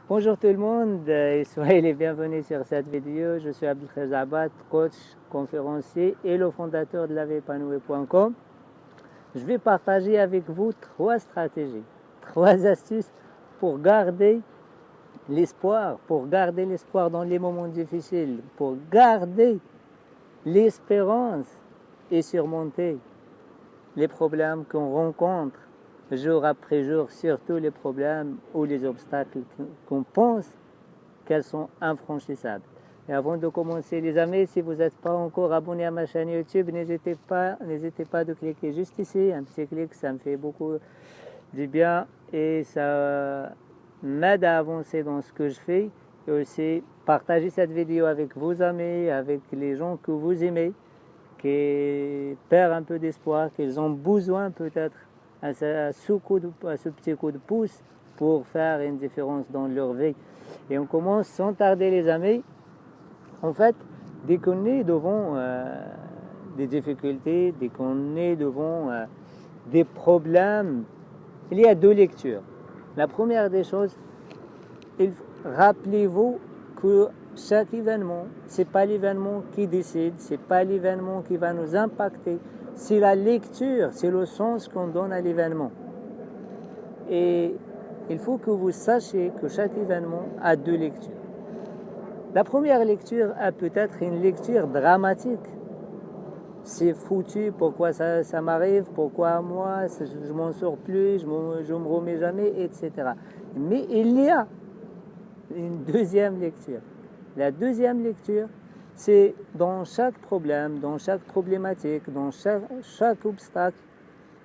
Bonjour tout le monde et soyez les bienvenus sur cette vidéo. Je suis Abdelkhair Zabat, coach, conférencier et le fondateur de lavieépanouie.com. Je vais partager avec vous 3 stratégies, 3 astuces pour garder l'espoir, dans les moments difficiles, pour garder l'espérance et surmonter les problèmes qu'on rencontre jour après jour, surtout les problèmes ou les obstacles qu'on pense qu'elles sont infranchissables. Et avant de commencer, les amis, si vous n'êtes pas encore abonné à ma chaîne YouTube, n'hésitez pas de cliquer juste ici, un petit clic, ça me fait beaucoup du bien et ça m'aide à avancer dans ce que je fais. Et aussi, partagez cette vidéo avec vos amis, avec les gens que vous aimez, qui perdent un peu d'espoir, qu'ils ont besoin peut-être à ce petit coup de pouce pour faire une différence dans leur vie. Et on commence sans tarder, les amis. En fait, dès qu'on est devant des difficultés, dès qu'on est devant des problèmes, il y a 2 lectures. La première des choses, rappelez-vous que chaque événement, c'est pas l'événement qui décide, c'est pas l'événement qui va nous impacter, c'est la lecture, c'est le sens qu'on donne à l'événement. Et il faut que vous sachiez que chaque événement a 2 lectures. La première lecture a peut-être une lecture dramatique. C'est foutu, pourquoi ça m'arrive, pourquoi moi, je m'en sors plus, je me remets jamais, etc. Mais il y a une deuxième lecture. La deuxième lecture, c'est dans chaque problème, dans chaque problématique, dans chaque obstacle,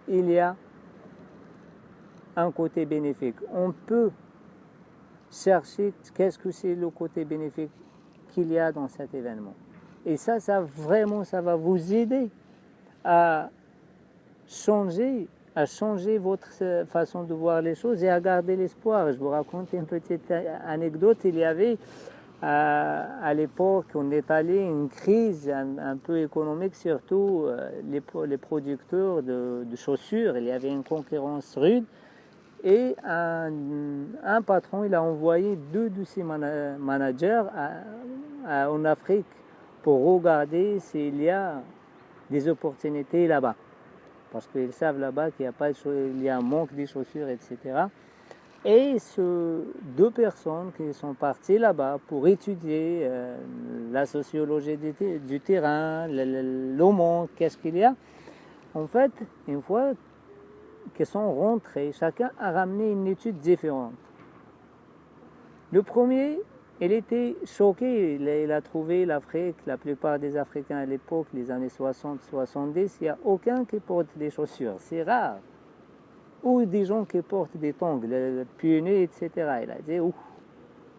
il y a un côté bénéfique. On peut chercher qu'est-ce que c'est le côté bénéfique qu'il y a dans cet événement. Et ça va vous aider à changer votre façon de voir les choses et à garder l'espoir. Je vous raconte une petite anecdote. Il y avait à l'époque, on est allé une crise un peu économique, surtout les producteurs de chaussures. Il y avait une concurrence rude. Et un patron, il a envoyé 2 de ses managers en Afrique pour regarder s'il y a des opportunités là-bas. Parce qu'ils savent là-bas qu'il y a un manque de chaussures, etc. Et ces 2 personnes qui sont parties là-bas pour étudier la sociologie du terrain, le manque, qu'est-ce qu'il y a. En fait, une fois qui sont rentrés, chacun a ramené une étude différente. Le premier, il était choqué, il a trouvé l'Afrique, la plupart des Africains à l'époque, les années 60-70, il n'y a aucun qui porte des chaussures, c'est rare. Ou des gens qui portent des tongs, le pieds nus, etc. Il a dit, ouf.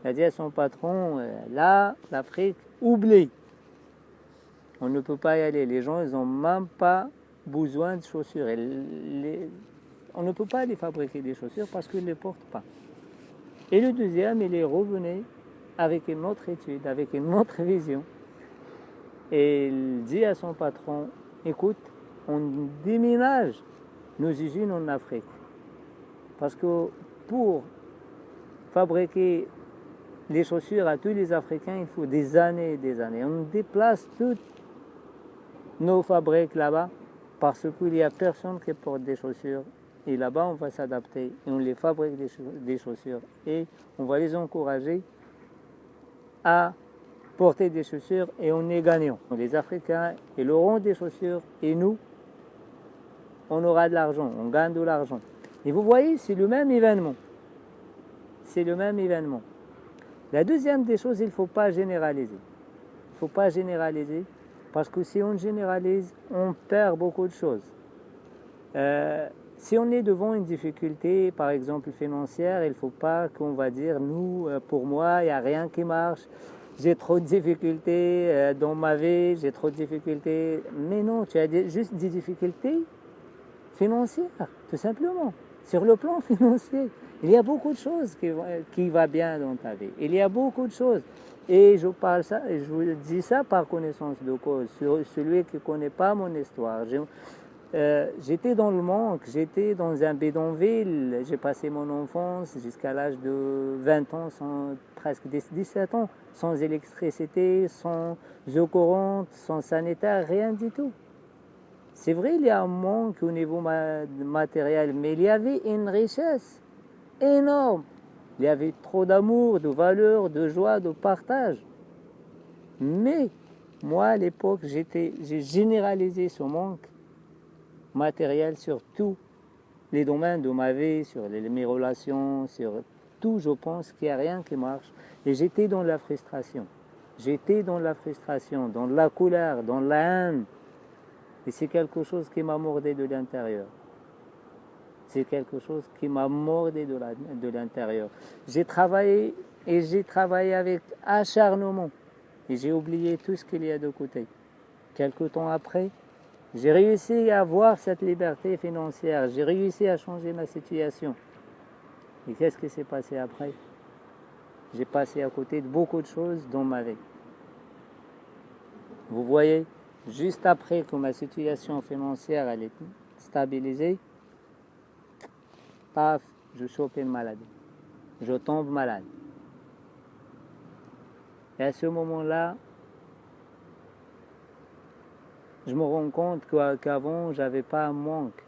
Il a dit à son patron, là, l'Afrique, oublie. On ne peut pas y aller, les gens, ils n'ont même pas besoin de chaussures. On ne peut pas les fabriquer des chaussures parce qu'ils ne les portent pas. Et le deuxième, il est revenu avec une autre étude, avec une autre vision. Et il dit à son patron, écoute, on déménage nos usines en Afrique. Parce que pour fabriquer les chaussures à tous les Africains, il faut des années et des années. On déplace toutes nos fabriques là-bas parce qu'il n'y a personne qui porte des chaussures. Et là-bas, on va s'adapter et on les fabrique des chaussures. Et on va les encourager à porter des chaussures et on est gagnant. Les Africains, ils auront des chaussures et nous, on aura de l'argent, on gagne de l'argent. Et vous voyez, c'est le même événement. C'est le même événement. La deuxième des choses, il ne faut pas généraliser. Il ne faut pas généraliser parce que si on généralise, on perd beaucoup de choses. Si on est devant une difficulté, par exemple financière, il ne faut pas qu'on va dire, nous, pour moi, il n'y a rien qui marche, j'ai trop de difficultés dans ma vie, j'ai trop de difficultés. Mais non, tu as juste des difficultés financières, tout simplement. Sur le plan financier, il y a beaucoup de choses qui vont bien dans ta vie. Il y a beaucoup de choses. Et je vous dis ça par connaissance de cause. Celui qui ne connaît pas mon histoire, J'étais dans le manque, j'étais dans un bidonville, j'ai passé mon enfance jusqu'à l'âge de 20 ans, presque 17 ans, sans électricité, sans eau courante, sans sanitaire, rien du tout. C'est vrai, il y a un manque au niveau matériel, mais il y avait une richesse énorme. Il y avait trop d'amour, de valeur, de joie, de partage. Mais moi, à l'époque, j'ai généralisé ce manque matériel sur tous les domaines de ma vie, sur mes relations, sur tout. Je pense qu'il n'y a rien qui marche. Et j'étais dans la frustration. J'étais dans la frustration, dans la colère, dans la haine. Et c'est quelque chose qui m'a mordé de l'intérieur. C'est quelque chose qui m'a mordé de l'intérieur. J'ai travaillé et j'ai travaillé avec acharnement. Et j'ai oublié tout ce qu'il y a de côté. Quelque temps après, j'ai réussi à avoir cette liberté financière. J'ai réussi à changer ma situation. Et qu'est-ce qui s'est passé après? J'ai passé à côté de beaucoup de choses dans ma vie. Vous voyez, juste après que ma situation financière elle est stabilisée, paf, je chope une maladie. Je tombe malade. Et à ce moment-là, je me rends compte qu'avant, j'avais pas un manque.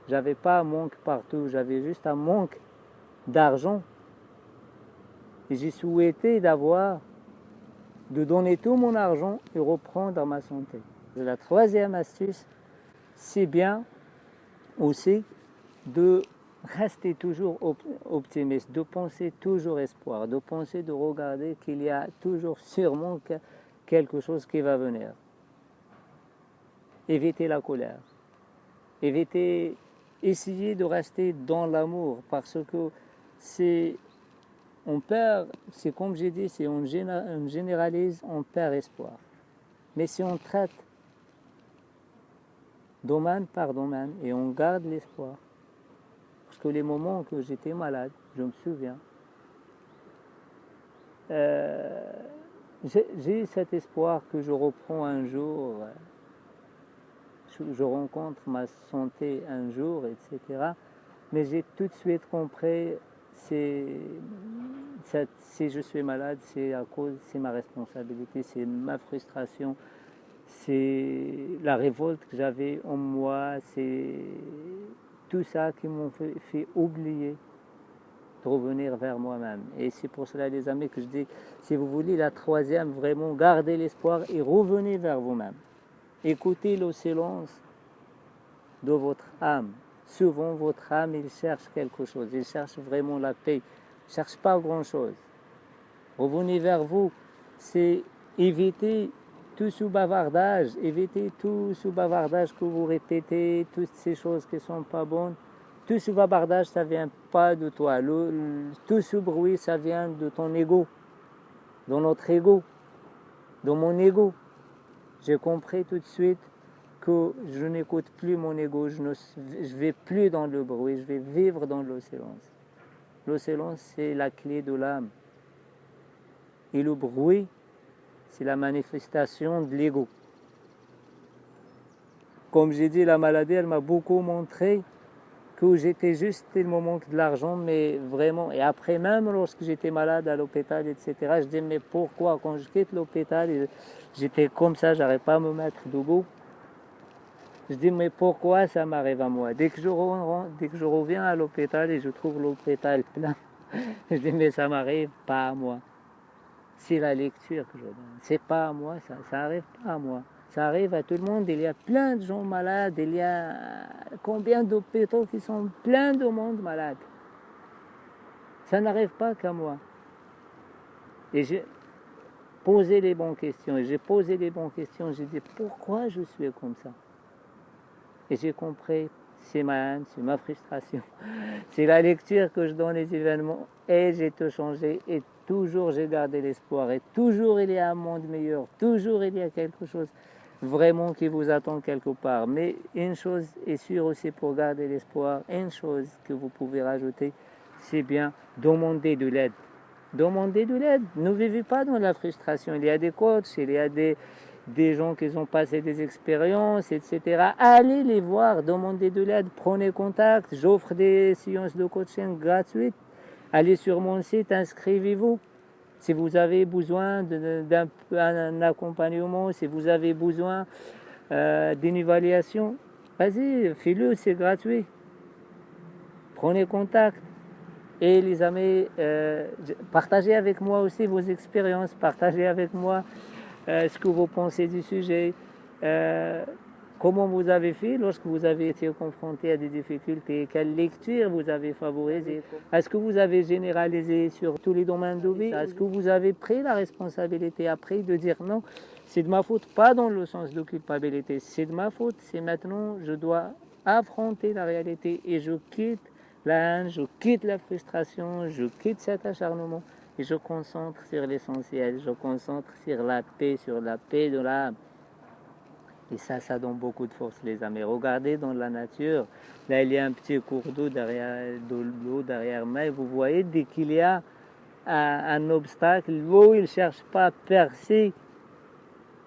J'avais pas un manque partout, j'avais juste un manque d'argent. Et j'ai souhaité de donner tout mon argent et reprendre ma santé. Et la troisième astuce, c'est bien aussi de rester toujours optimiste, de penser toujours espoir, de penser, de regarder qu'il y a toujours sûrement quelque chose qui va venir. Éviter la colère, essayer de rester dans l'amour, parce que on perd, c'est comme j'ai dit, si on généralise, on perd espoir. Mais si on traite domaine par domaine et on garde l'espoir, parce que les moments que j'étais malade, je me souviens, j'ai eu cet espoir que je reprends un jour, je rencontre ma santé un jour, etc. Mais j'ai tout de suite compris, si je suis malade, c'est ma responsabilité, c'est ma frustration, c'est la révolte que j'avais en moi, c'est tout ça qui m'ont fait oublier de revenir vers moi-même. Et c'est pour cela, les amis, que je dis, si vous voulez la troisième, vraiment, gardez l'espoir et revenez vers vous-même. Écoutez le silence de votre âme. Souvent, votre âme, il cherche quelque chose. Il cherche vraiment la paix. Il ne cherche pas grand-chose. Revenez vers vous. C'est éviter tout ce bavardage. Éviter tout ce bavardage que vous répétez, toutes ces choses qui ne sont pas bonnes. Tout ce bavardage, ça ne vient pas de toi. Tout ce bruit, ça vient de ton ego. De notre ego. De mon ego. J'ai compris tout de suite que je n'écoute plus mon ego, je ne vais plus dans le bruit, je vais vivre dans le silence. Le silence, c'est la clé de l'âme. Et le bruit, c'est la manifestation de l'ego. Comme j'ai dit, la maladie, elle m'a beaucoup montré que j'étais juste tellement manque de l'argent, mais vraiment, et après même lorsque j'étais malade à l'hôpital, etc., je dis, mais pourquoi, quand je quitte l'hôpital, j'étais comme ça, j'arrivais pas à me mettre debout. Je dis, mais pourquoi ça m'arrive à moi? Dès que je reviens à l'hôpital et je trouve l'hôpital plein, je dis, mais ça m'arrive pas à moi. C'est la lecture que je donne. C'est pas à moi, ça arrive pas à moi. Ça arrive à tout le monde. Il y a plein de gens malades. Il y a combien d'hôpitaux qui sont pleins de monde malade. Ça n'arrive pas qu'à moi. Et j'ai posé les bonnes questions. Et j'ai posé les bonnes questions. J'ai dit, pourquoi je suis comme ça? Et j'ai compris, c'est ma haine, c'est ma frustration. C'est la lecture que je donne les événements. Et j'ai tout changé. Et toujours j'ai gardé l'espoir. Et toujours il y a un monde meilleur. Toujours il y a quelque chose vraiment qui vous attend quelque part. Mais une chose est sûre aussi pour garder l'espoir. Une chose que vous pouvez rajouter, c'est bien demander de l'aide. Demandez de l'aide. Ne vivez pas dans la frustration. Il y a des coachs, il y a des des gens qui ont passé des expériences, etc. Allez les voir, demandez de l'aide, prenez contact. J'offre des séances de coaching gratuites. Allez sur mon site, inscrivez-vous. Si vous avez besoin d'un accompagnement, si vous avez besoin d'une évaluation, vas-y, fais-le, c'est gratuit. Prenez contact. Et les amis, partagez avec moi aussi vos expériences, partagez avec moi ce que vous pensez du sujet, comment vous avez fait lorsque vous avez été confronté à des difficultés, quelle lecture vous avez favorisée, est-ce que vous avez généralisé sur tous les domaines de vie, est-ce que vous avez pris la responsabilité après de dire non, c'est de ma faute, pas dans le sens de culpabilité, c'est de ma faute, c'est maintenant, je dois affronter la réalité et je quitte la haine, je quitte la frustration, je quitte cet acharnement et je concentre sur l'essentiel, je concentre sur la paix de l'âme. Et ça donne beaucoup de force, les amis. Regardez dans la nature, là il y a un petit cours d'eau derrière moi, et vous voyez, dès qu'il y a un obstacle, l'eau, il ne cherche pas à percer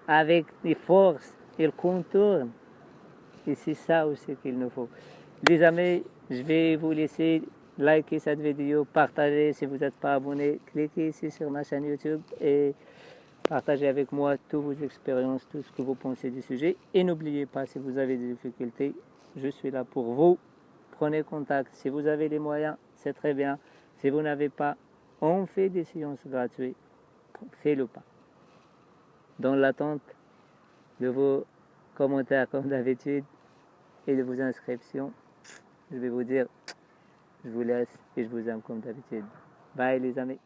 avec des forces, il contourne. Et c'est ça aussi qu'il nous faut. Les amis, je vais vous laisser liker cette vidéo, partager si vous n'êtes pas abonné, cliquez ici sur ma chaîne YouTube et partagez avec moi toutes vos expériences, tout ce que vous pensez du sujet. Et n'oubliez pas, si vous avez des difficultés, je suis là pour vous. Prenez contact. Si vous avez les moyens, c'est très bien. Si vous n'avez pas, on fait des séances gratuites. Faites-le pas. Dans l'attente de vos commentaires comme d'habitude et de vos inscriptions, je vais vous dire, je vous laisse et je vous aime comme d'habitude. Bye les amis.